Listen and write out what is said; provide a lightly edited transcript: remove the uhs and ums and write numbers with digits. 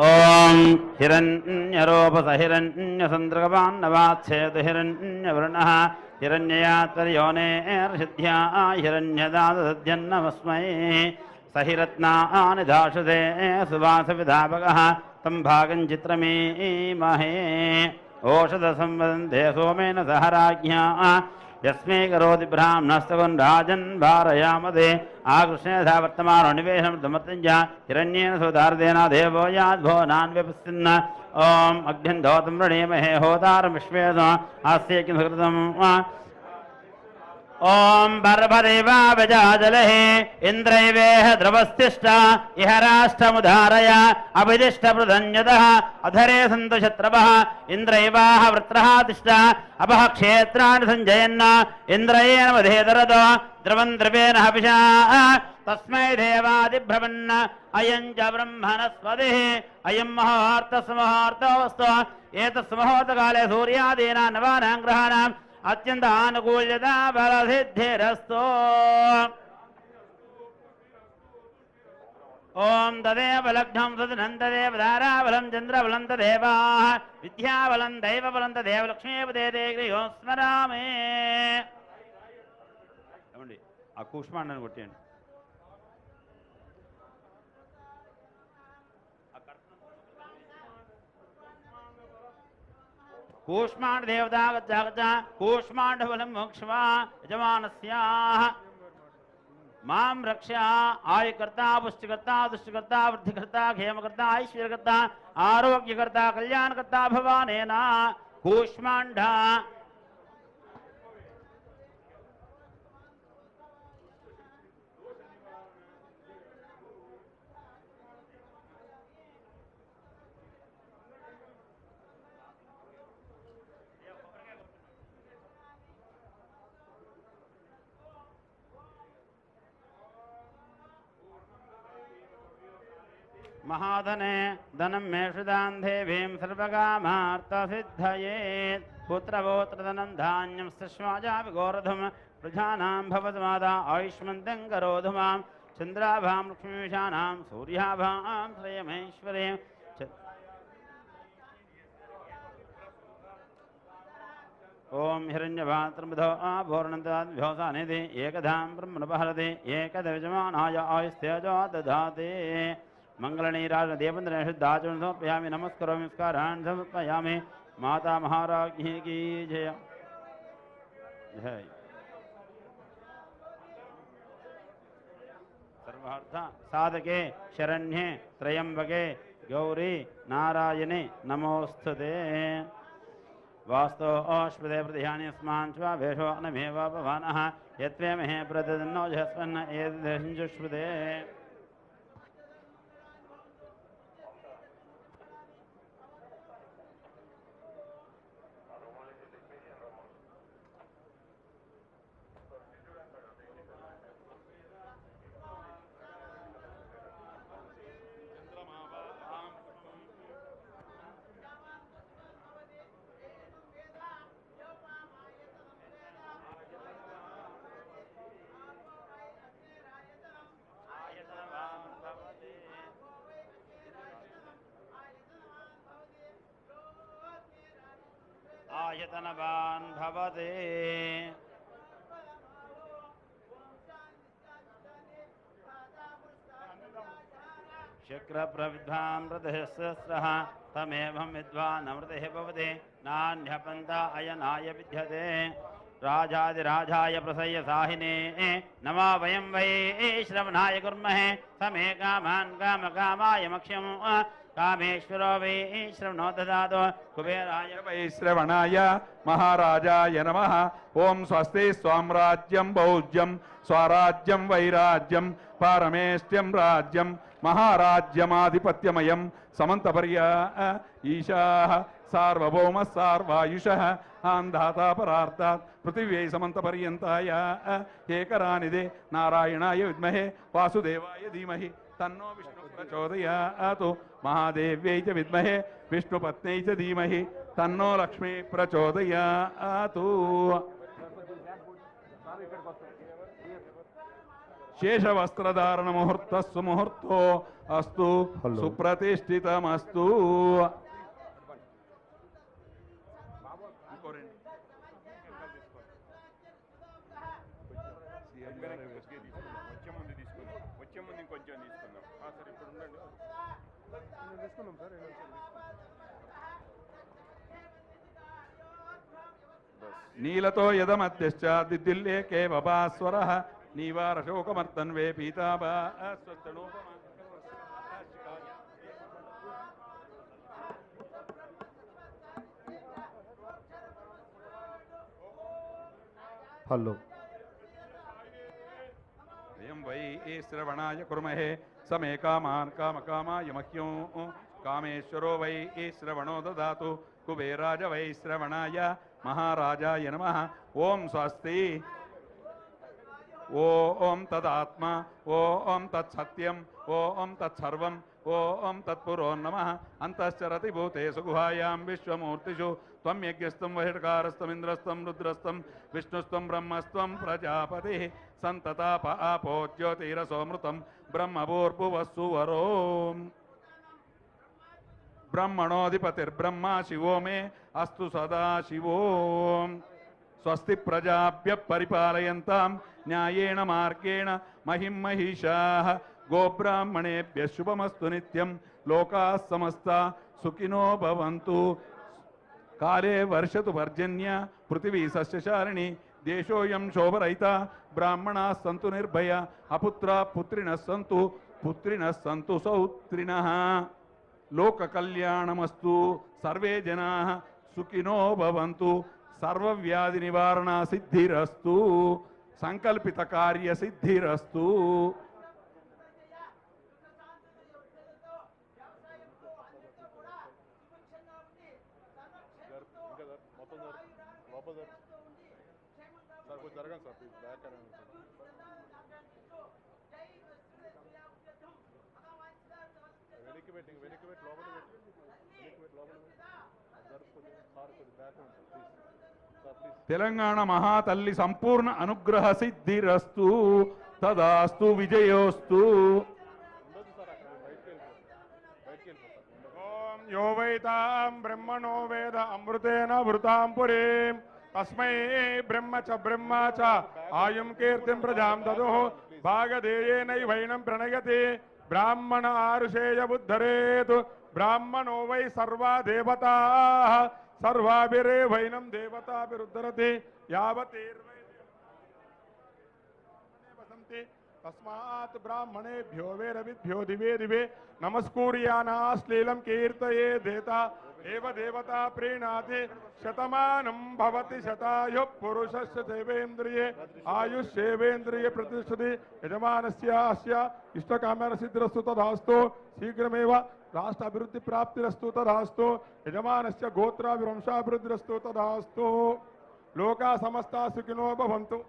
ओम हिरण्यरूपसहिरण्यसन्द्रगवान्नवाच्छेद हिरण्यवर्णः हिरण्ययात्पर्योनेर्षिद्ध्या हिरण्यदादध्यन्नमस्मै सहिरत्नानि दाशुते सुवासविधापकः तं भागं चित्रमीमहे ओषधसंवदन्ते सोमेन सह राज्ञा यस्मै करोति ब्राह्मणस्तगुन् राजन् भारयामदे आकृष्णेधा वर्तमानो निवेशं समर्तञ्च हिरण्येन सुधार्देन देवो याद्भो नान्व्यपस्सिन्न ॐ अग्निन्धोतं वृणीमहे होतारं विश्वेन आस्ते किं सुकृतम् ओम बर्भदेवा वजाजलः इंद्रैवेह द्रवस्तिष्ठ इह राष्ट्रमुधारय अभिदिष्टप्रधन्यतः अधरे सन्तु शत्रवः इंद्रैवाह वृत्रः तिष्ठ अपः क्षेत्राणि सञ्जयन् इंद्रयेण वधेतरतो द्रवं द्रवेण हविषा तस्मै देवादिभ्रमन् अयं च ब्रह्मणस्पतिः अयं मुहूर्तस्मुहूर्तोऽस्तु एतस्मुहूर्तकाले सूर्यादीनां नवानां ग्रहाणाम् अत्यंत अनुकूल्यता बलसिद्धिरस्तु ओम तदेव लग्नं सदनं तदेव धाराबलं चन्द्रबलं तदेवाः विद्याबलं दैवबलं तदेव लक्ष्मीपदे गृहो स्मरामि आ కూష్మాండని కొట్టండి कूष्मांड देवता गच्छ कूष्मांड बलं मोक्षवा यजमानस्याः मां रक्षा आयुकर्ता पुष्टिकर्ता दुष्टिकर्ता वृद्धिकर्ता क्षेमकर्ता ऐश्वर्यकर्ता आरोग्यकर्ता कल्याणकर्ता भवानेन कूष्मांड महाधने धनं मेषुदां देवीं सर्वकामार्थसिद्धये पुत्रपौत्रधनं धान्यं सुष्माजापि गोरधं प्रजानां भवद्माता आयुष्मन्तं करोतु मां चन्द्राभां लक्ष्मीशानां सूर्याभां श्रियमेश्वरीं ओम हिरण्यभात्रमधो आभूर्णन्ताद्भ्योसानिधि एकधां ब्रह्मणपहरति एकदविजमानाय आयुस्तेजो दधाति मंगलनीराज देवेंद्र शुद्धाचरण समर्पयामि नमस्करोमि नमस्कारान् समर्पयामि माता महाराज्ञी की जय जय सर्वार्थ साधके शरण्ये त्र्यंबके गौरी नारायणे नमोस्तुते वास्तो ओष्पदे प्रतिहानि अस्मान् स्वा भेषो अनमेव भवानः यत्वे महे प्रदन्नो जस्वन्न एतदे आयतनवान् भवते शक्रप्रविद्वां मृतस्रः तमेवं विद्वान् अमृतः भवते नान्यपन्था अयनाय विद्यते राजाधिराजाय प्रसय्य साहिने नमा वयं वै श्रवणाय कुर्महे समे कामान् कामकामाय मक्ष्यं कामेश्वरो वै श्रवणो ददातु कुबेराय वै श्रवणाय महाराजाय नमः ओं स्वस्ति स्वाम्राज्यं भौज्यं स्वराज्यं वैराज्यं पारमेष्ट्यं राज्यं महाराज्यमाधिपत्यमयं समन्तपर्या ईशाः सार्वभौम सार्वायुषः आन्धाता परार्तात् पृथिव्यै समन्तपर्यन्ताय एकरानिदे नारायणाय विद्महे वासुदेवाय धीमहि तन्नो विष्णु प्रचोदयात् महादेव्यै च विद्महे विष्णुपत्न्यै च धीमहि तन्नो लक्ष्मी प्रचोदयात् శేషవస్త్రధారణ ముహూర్త సుముహూర్తో అస్తు సుప్రతిష్ఠితమస్తు. నీలతో యదమధ్యశ్చ దిద్దిల్లేకే వపాస్వర నీవారశోకమర్తన్వే పీతాభా స్వస్థనోపమ. హలో వయం వై శ్రవణాయ కుర్మహే సమే కామాన్ కామకామాయ మహ్యం కామేశ్వరో వై శ్రవణో దదాతు కుబేరాజ వై శ్రవణాయ మహారాజాయ నమః. ఓం స్వస్తి. ఓం తదాత్మ ఓం తత్సత్యం ఓం తత్సర్వం ఓం తత్పురో నమః. అంతశ్చరతి భూతేషు గుహాయాం విశ్వమూర్తిషు త్వం యజ్ఞస్తం వహిష్కారస్తమింద్రస్తం రుద్రస్తం విష్ణుస్తం బ్రహ్మస్త్వం ప్రజాపతి సంతతాప ఆపో జ్యోతిరసోమృతం బ్రహ్మభూర్భువస్సువరో. బ్రహ్మణోధిపతిర్బ్రహ్మ శివో మే అస్తు సదా శివో. స్వస్తి ప్రజాభ్య పరిపాలయంతాం న్యాయేణ మార్గేణ మహిం మహిషాః. గోబ్రాహ్మణేభ్య శుభమస్తు నిత్యం. లోకాః సమస్తాః సుఖినో భవంతు. కాలే వర్షతు పర్జన్య పృథివీ సస్యశాలిని. దేశోయం శోభరహితా బ్రాహ్మణాః సంతు నిర్భయ. అపుత్రాః పుత్రిణః సంతు పుత్రిణః సంతు సౌత్రిణః. లోక కళ్యాణమస్తు. సర్వే జనాః సుఖినో భవంతు. సర్వవ్యాధి నివారణ సిద్ధిరస్తు. సంకల్పిత కార్య సిద్ధిరస్తు. తెలంగాణ మహాతల్లి సంపూర్ణ అనుగ్రహ సిద్ధిరస్తు. తదాస్తు విజయోస్తు. ఓం యో వైతాం బ్రహ్మణో వేద అమృతేన వృతాం పురీం తస్మై బ్రహ్మ చ ఆయుం కీర్తిం ప్రజాం దదుః భాగధేయేనైవైనం ప్రణయతి బ్రాహ్మణ ఆరుషేయ బుద్ధరేతు బ్రాహ్మణో వై సర్వా దేవతాః సర్వాభిరేవైనం దేవతాభిరుద్ధరతి యావతీర్వై వసంతి తస్మాత్ బ్రాహ్మణేభ్యో వేదవిద్భ్యో దివే దివే నమస్కూర్యానాశ్లీలం కీర్తయే దేతా ఏవ దేవతా ప్రీణాతి శతమానం భవతి శతాయు పురుషస్య సేవేంద్రియే ఆయుష్యేవేంద్రియే ప్రతిష్టతి యజమానస్య అస్య ఇష్టకామ్యన సిద్ధిరస్తు తదాస్తు. శీఘ్రమేవ రాష్ట్ర అభివృద్ధి ప్రాప్తిరస్తు తదాస్తు. యజమానస్య గోత్రాభివంశాభివృద్ధిరస్తు తదాస్తు. లోకా సమస్తా సుఖినో భవంతు.